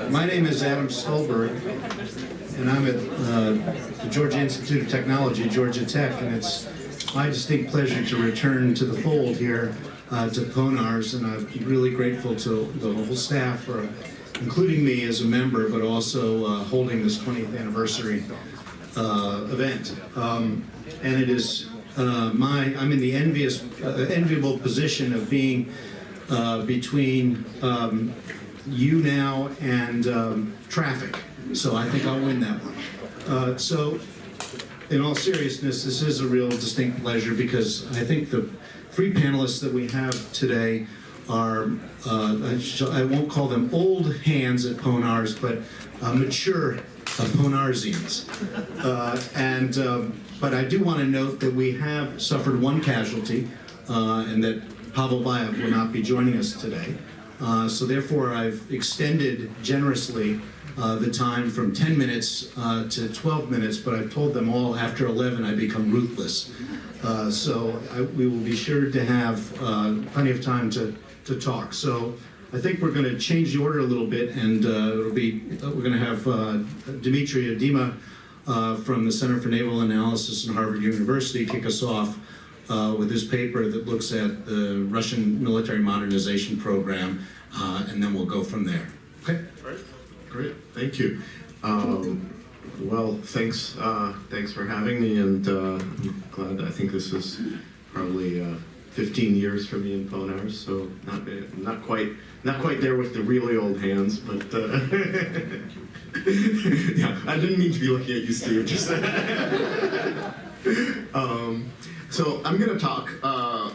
My name is Adam Stolberg, and I'm at the Georgia Institute of Technology, Georgia Tech, and it's my distinct pleasure to return to the fold here to PONARS, and I'm really grateful to the whole staff for including me as a member, but also holding this 20th anniversary event. And it is I'm in the enviable position of being between you now and traffic, so I think I'll win that one. So in all seriousness, this is a real distinct pleasure because I think the three panelists that we have today are, I won't call them old hands at PONARS, but mature PONARsians. But I do want to note that we have suffered one casualty, and that Pavel Bayev will not be joining us today. So therefore, I've extended generously the time from 10 minutes to 12 minutes, but I've told them all after 11 I become ruthless. We will be sure to have plenty of time to talk. So I think we're going to change the order a little bit, and we're going to have Dmitry from the Center for Naval Analysis in Harvard University kick us off with his paper that looks at the Russian military modernization program, and then we'll go from there. Okay? Great, thank you. Well, thanks for having me, and I'm glad. I think this is probably 15 years for me in PONARS, so not quite there with the really old hands, but yeah, I didn't mean to be looking at you, Steve. Just so I'm going to talk a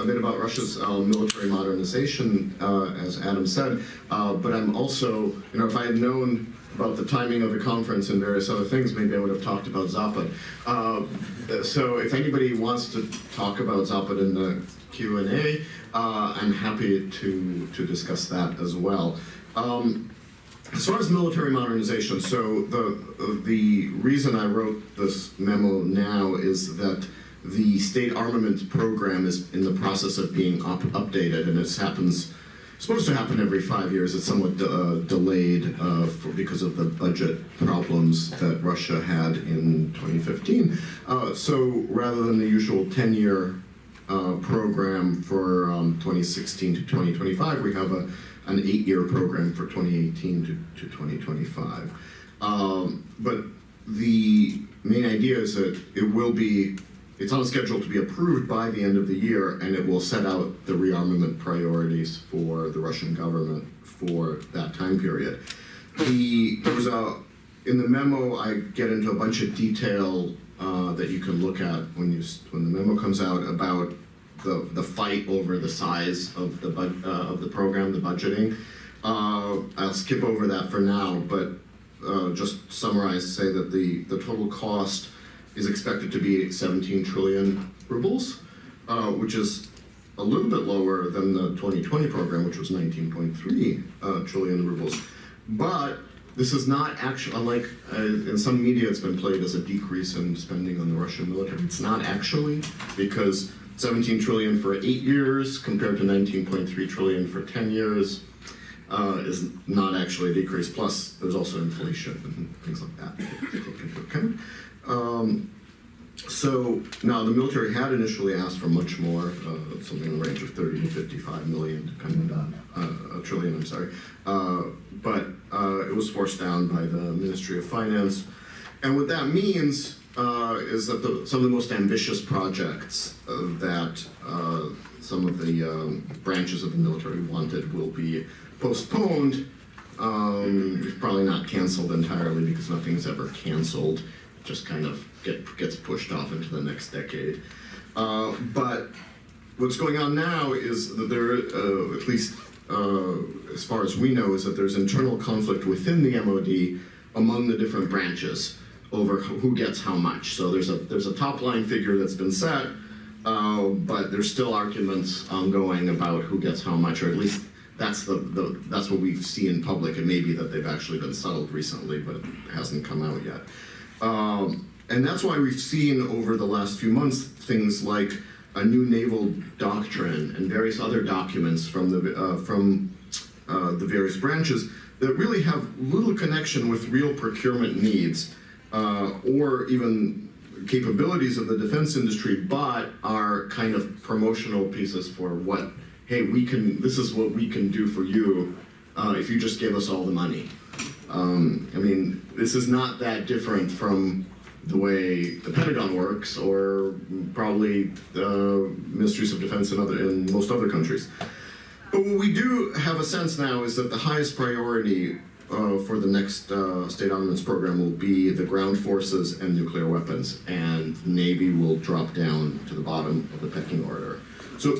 bit about Russia's military modernization, as Adam said, but I'm also, if I had known about the timing of the conference and various other things, maybe I would have talked about Zapad. So if anybody wants to talk about Zapad in the Q&A, I'm happy to discuss that as well. As far as military modernization, so the reason I wrote this memo now is that the state armament program is in the process of being updated, and it's supposed to happen every 5 years. It's somewhat delayed because of the budget problems that Russia had in 2015. So rather than the usual 10-year program for 2016 to 2025, we have an 8-year program for 2018 to 2025. But the main idea is that it's on schedule to be approved by the end of the year, and it will set out the rearmament priorities for the Russian government for that time period. In the memo, I get into a bunch of detail that you can look at when the memo comes out about the fight over the size of the program, the budgeting. I'll skip over that for now, but just summarize, say that the total cost is expected to be 17 trillion rubles, which is a little bit lower than the 2020 program, which was 19.3 trillion rubles. But this is not actually, unlike in some media it's been played as a decrease in spending on the Russian military. It's not actually, because 17 trillion for 8 years compared to 19.3 trillion for 10 years is not actually a decrease. Plus, there's also inflation and things like that to take into account. So now the military had initially asked for much more, something in the range of 30 to 55 million, depending on a trillion, I'm sorry. But it was forced down by the Ministry of Finance. And what that means is that some of the most ambitious projects that some of the branches of the military wanted will be postponed. Probably not canceled entirely, because nothing's ever canceled. Just kind of gets pushed off into the next decade. But what's going on now is that there, at least as far as we know, is that there's internal conflict within the MOD among the different branches over who gets how much. So there's a top line figure that's been set, but there's still arguments ongoing about who gets how much, or at least that's what we see in public. It may be that they've actually been settled recently, but it hasn't come out yet. And that's why we've seen over the last few months things like a new naval doctrine and various other documents from the various branches that really have little connection with real procurement needs or even capabilities of the defense industry, but are kind of promotional pieces for what, hey, this is what we can do for you if you just give us all the money. I mean, this is not that different from the way the Pentagon works, or probably the ministries of defense in most other countries. But what we do have a sense now is that the highest priority for the next state armaments program will be the ground forces and nuclear weapons, and Navy will drop down to the bottom of the pecking order. So,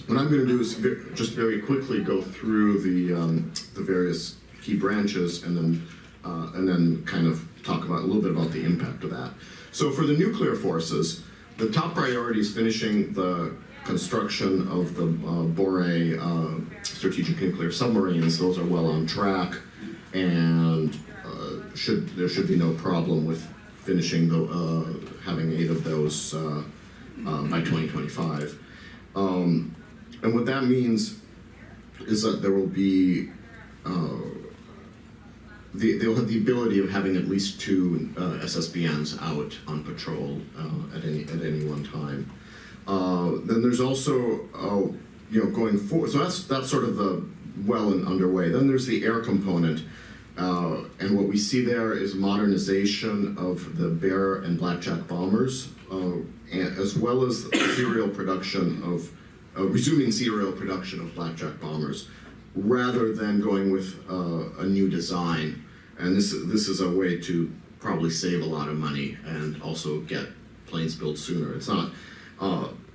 what I'm going to do is just very quickly go through the various key branches, and then kind of talk about a little bit about the impact of that. So for the nuclear forces, the top priority is finishing the construction of the Boré strategic nuclear submarines. Those are well on track, and there should be no problem with finishing having 8 of those by 2025. And what that means is that there will be they'll have the ability of having at least 2 SSBNs out on patrol at any one time. Then there's also going forward. So that's sort of the well and underway. Then there's the air component, and what we see there is modernization of the Bear and Blackjack bombers, as well as resuming serial production of Blackjack bombers, rather than going with a new design. And this is a way to probably save a lot of money and also get planes built sooner. It's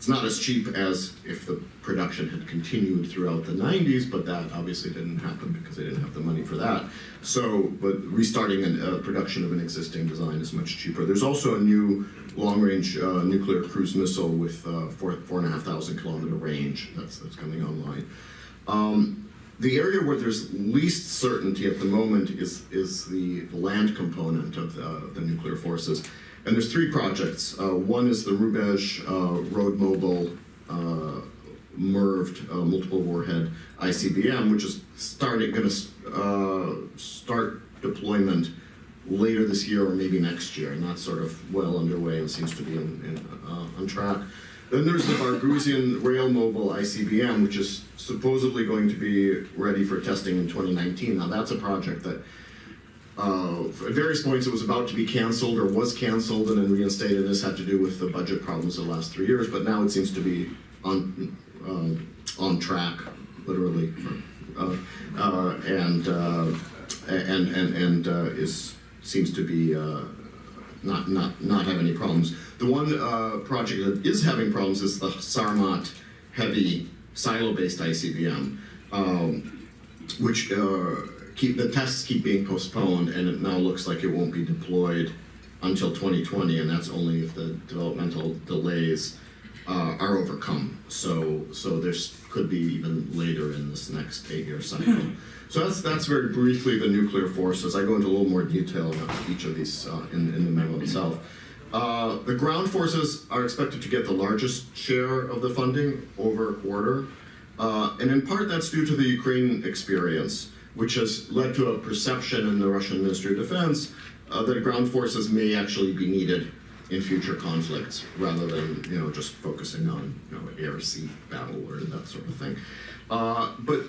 not as cheap as if the production had continued throughout the 90s, but that obviously didn't happen because they didn't have the money for that. But restarting a production of an existing design is much cheaper. There's also a new long-range nuclear cruise missile with 4,500 kilometer range that's coming online. The area where there's least certainty at the moment is the land component of the nuclear forces. And there's 3 projects. One is the Rubej Road Mobile MIRVed multiple warhead ICBM, which is going to start deployment later this year or maybe next year, and that's sort of well underway and seems to be on track. Then there's the Bargusian Rail Mobile ICBM, which is supposedly going to be ready for testing in 2019. Now that's a project that at various points it was about to be canceled or was canceled and then reinstated. This had to do with the budget problems of the last 3 years, but now it seems to be on track, literally, seems to be not have any problems. The one project that is having problems is the Sarmat heavy silo-based ICBM, which the tests keep being postponed, and it now looks like it won't be deployed until 2020, and that's only if the developmental delays are overcome. So this could be even later in this next 8-year cycle. So that's very briefly the nuclear forces. I go into a little more detail about each of these in the memo itself. The ground forces are expected to get the largest share of the funding, over a quarter. And in part that's due to the Ukraine experience, which has led to a perception in the Russian Ministry of Defense that ground forces may actually be needed in future conflicts, rather than just focusing on air-sea battle or that sort of thing. But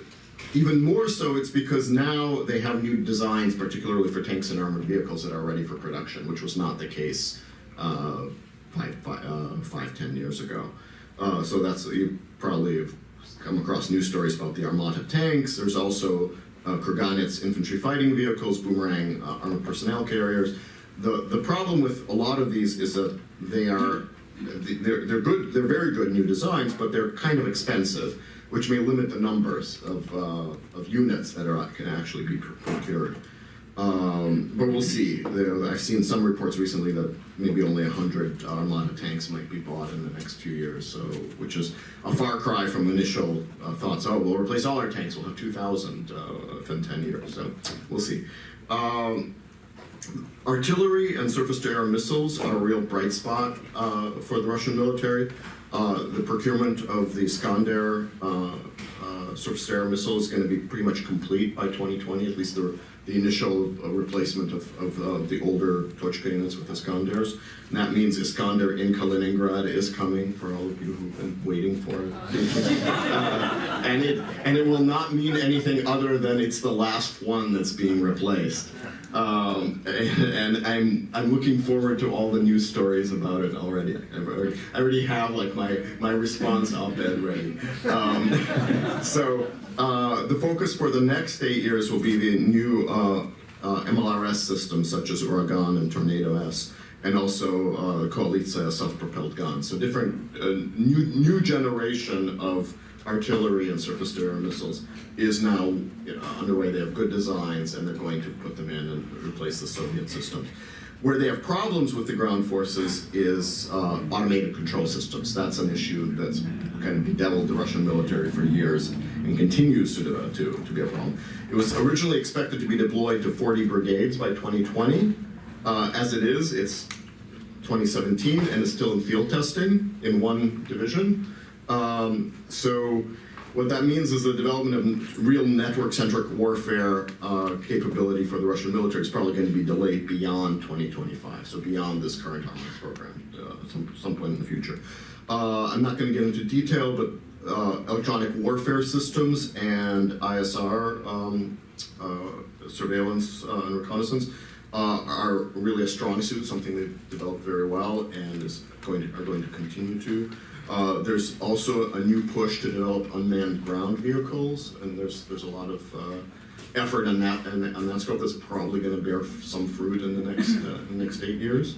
even more so, it's because now they have new designs, particularly for tanks and armored vehicles, that are ready for production, which was not the case 5-10 years ago. So you probably have come across news stories about the Armata tanks. There's also Kurganets infantry fighting vehicles, Boomerang armored personnel carriers. The problem with a lot of these is that they're good. They're very good new designs, but they're kind of expensive, which may limit the numbers of units that can actually be procured. But we'll see. I've seen some reports recently that maybe only 100 Armata tanks might be bought in the next few years, which is a far cry from initial thoughts. Oh, we'll replace all our tanks. We'll have 2,000 within 10 years. So we'll see. Artillery and surface-to-air missiles are a real bright spot for the Russian military. The procurement of the Iskander surface-to-air missile is going to be pretty much complete by 2020, at least the initial replacement of the older Tochka units with Iskanders. And that means Iskander in Kaliningrad is coming, for all of you who've been waiting for it. And it will not mean anything other than it's the last one that's being replaced. And I'm looking forward to all the news stories about it already. I already have like my response op-ed ready. The focus for the next 8 years will be the new MLRS systems such as Uragan and Tornado S, and also the Koalitsa self-propelled guns. So different new generation of artillery and surface-to-air missiles is now underway. They have good designs, and they're going to put them in and replace the Soviet systems. Where they have problems with the ground forces is automated control systems. That's an issue that's kind of bedeviled the Russian military for years and continues to be a problem. It was originally expected to be deployed to 40 brigades by 2020. As it is, it's 2017 and is still in field testing in one division. So what that means is the development of real network-centric warfare capability for the Russian military is probably going to be delayed beyond 2025, so beyond this current HIMARS program, some point in the future. I'm not going to get into detail, but electronic warfare systems and ISR, surveillance and reconnaissance, are really a strong suit, something they've developed very well and are going to continue to. There's also a new push to develop unmanned ground vehicles, and there's a lot of effort in that, and on that scope that's probably going to bear some fruit in the next 8 years.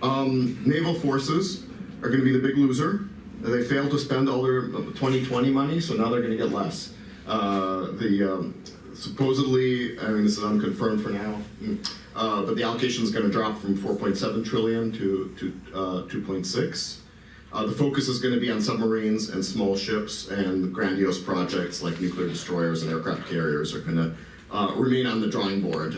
Naval Forces are going to be the big loser. They failed to spend all their 2020 money, so now they're going to get less. Supposedly, I mean, this is unconfirmed for now, but the allocation is going to drop from 4.7 trillion to 2.6. The focus is going to be on submarines and small ships, and grandiose projects like nuclear destroyers and aircraft carriers are going to remain on the drawing board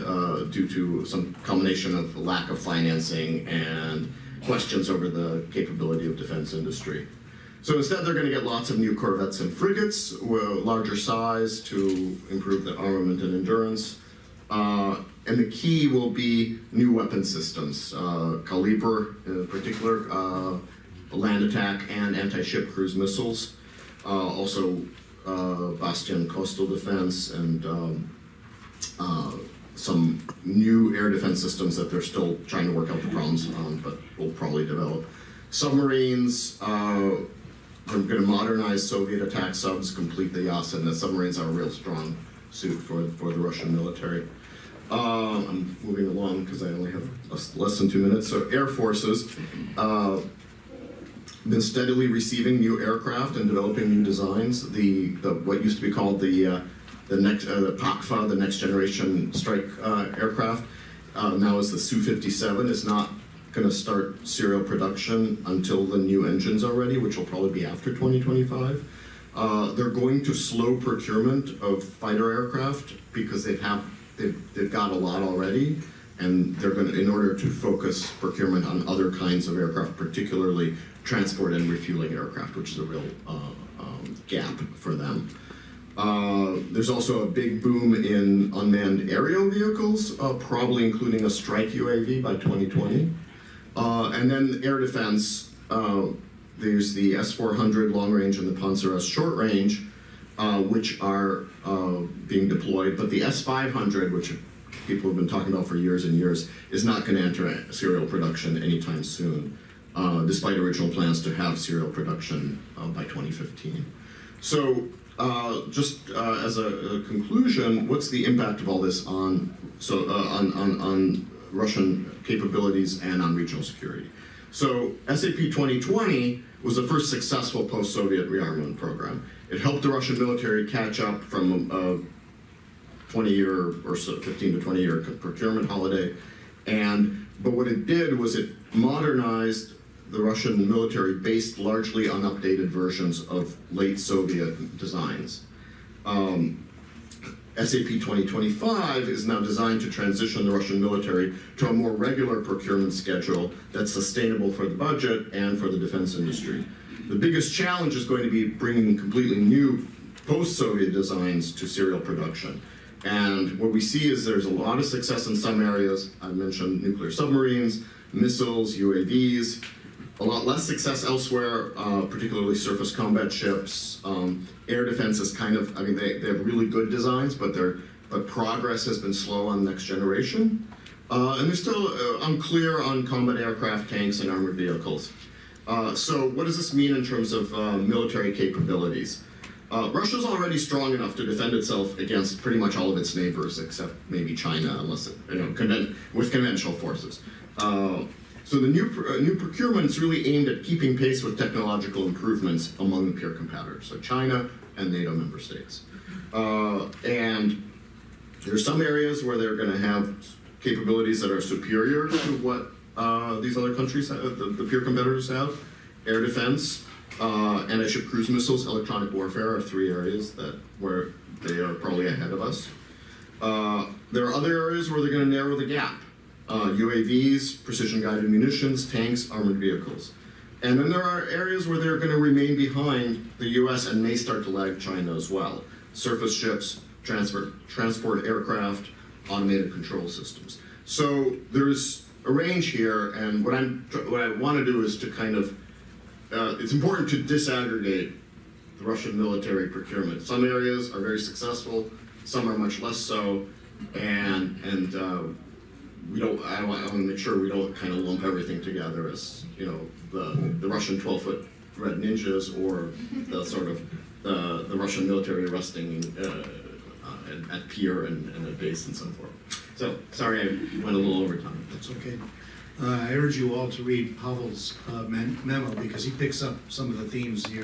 due to some combination of lack of financing and questions over the capability of defense industry. So instead, they're going to get lots of new corvettes and frigates with larger size to improve the armament and endurance. And the key will be new weapon systems, Kaliber in particular, land attack and anti-ship cruise missiles, also Bastion coastal defense, and some new air defense systems that they're still trying to work out the problems on, but will probably develop. Submarines, we're going to modernize Soviet attack subs, complete the Yas, and the submarines are a real strong suit for the Russian military. I'm moving along because I only have less than 2 minutes. So Air Forces, been steadily receiving new aircraft and developing new designs. The what used to be called the PAKFA, the next generation strike aircraft, now is the Su-57. Is not going to start serial production until the new engines are ready, which will probably be after 2025. They're going to slow procurement of fighter aircraft because they've got a lot already, and they're going to, in order to focus procurement on other kinds of aircraft, particularly transport and refueling aircraft, which is a real gap for them. There's also a big boom in unmanned aerial vehicles, probably including a strike UAV by 2020. And then air defense, there's the S-400 long range and the Panzer S short range, which are being deployed, but the S-500, which people have been talking about for years and years, is not going to enter serial production anytime soon, despite original plans to have serial production by 2015. So just as a conclusion, what's the impact of all this on Russian capabilities and on regional security? So SAP 2020 was the first successful post-Soviet rearmament program. It helped the Russian military catch up from a 20-year or so, 15 to 20-year procurement holiday. But what it did was it modernized the Russian military based largely on updated versions of late Soviet designs. SAP 2025 is now designed to transition the Russian military to a more regular procurement schedule that's sustainable for the budget and for the defense industry. The biggest challenge is going to be bringing completely new post-Soviet designs to serial production. And what we see is there's a lot of success in some areas. I mentioned nuclear submarines, missiles, UAVs. A lot less success elsewhere, particularly surface combat ships. Air defense is kind of, I mean, they have really good designs, but progress has been slow on next generation. And they're still unclear on combat aircraft, tanks, and armored vehicles. So what does this mean in terms of military capabilities? Russia's already strong enough to defend itself against pretty much all of its neighbors, except maybe China, unless it, with conventional forces. So the new procurement is really aimed at keeping pace with technological improvements among the peer competitors, so China and NATO member states. And there's some areas where they're going to have capabilities that are superior to what these other countries, the peer competitors have. Air defense, anti-ship cruise missiles, electronic warfare are three areas where they are probably ahead of us. There are other areas where they're going to narrow the gap. UAVs, precision-guided munitions, tanks, armored vehicles. And then there are areas where they're going to remain behind the US and may start to lag China as well. Surface ships, transport aircraft, automated control systems. So there's a range here, and what I want to do is to kind of, it's important to disaggregate the Russian military procurement. Some areas are very successful, some are much less so, and I want to make sure we don't kind of lump everything together as, the Russian 12-foot red ninjas or the sort of the Russian military resting at pier and at base and so forth. So, sorry I went a little over time. That's okay. I urge you all to read Pavel's memo because he picks up some of the themes here.